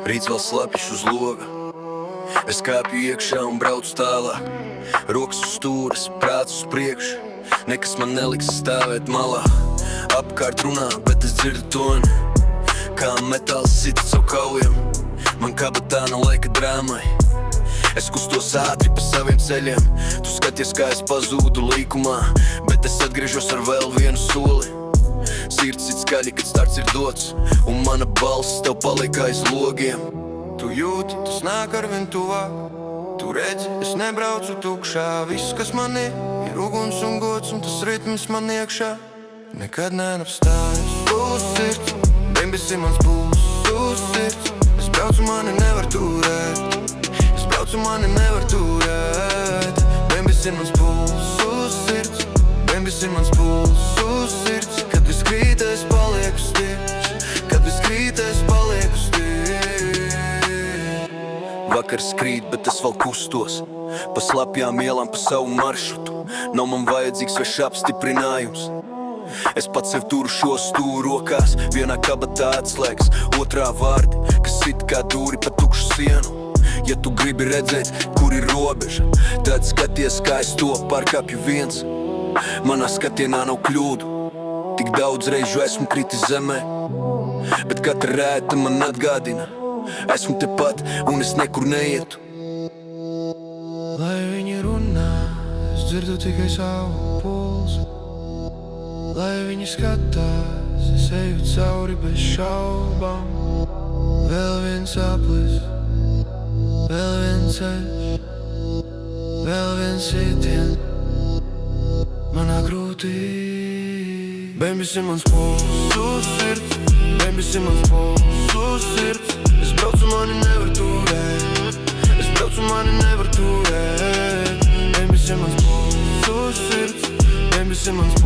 Rīts vēl slapjš uz loga. Es kāpju iekšā un braucu tālāk. Rokas uz stūres, prāts uz priekšu. Nekas man neliks stāvēt malā. Apkārt runā, bet es dzirdu toni, kā metāls sit savu kaujam. Man kabatā nav laika drāmai. Es kustos ātri pa saviem ceļiem. Tu skaties, kā es pazūdu līkumā, bet es atgriežos ar vēl vienu soli. Sirds sit skaļi, kad starts ir dots, un mana balss tev paliek aiz logiem. Tu jūti, tas nāk arvien tuvāk. Tu redzi, es nebraucu tukšā. Viss, kas man ir uguns un gods, un tas ritms man iekšā nekad nenapstājas. Pulss sirds, bimbisim mans pulss sirds. Es braucu, mani nevar turēt. Es braucu, mani nevar turēt. Bimbisim mans pulss sirds. Bimbisim mans pulss sirds. Kad es krīt, es palieku stiprs. Kad es krīt, es palieku stiprs. Vakars krīt, bet es vēl kustos pa slapjām ielām, pa savu maršrutu. Nav man vajadzīgs svešs apstiprinājums. Es pats sev turu šo stūru rokās. Vienā kabatā atslēgas, otrā vārdi, kas sit kā dūri pa tukšu sienu. Ja tu gribi redzēt, kur ir robeža, tad skaties, kā es to pārkāpju viens. Manā skatienā nav kļūdu. Tik daudz reižu esmu kritis zemē, bet katra rēta man atgādina: esmu tepat un es nekur neietu. Lai viņi runā, es dzirdu tikai savu pulsu. Lai viņi skatās, es eju cauri bez šaubām. Vēl viens aplis, vēl viens ceļš, vēl viens sitiens manā krūtī. Bimbisim mans pulss sirds. Bimbisim mans pulss sirds. Es braucu, mani nevar turēt. Es braucu, mani nevar turēt. Bimbisim mans pulss sirds. Bimbisim mans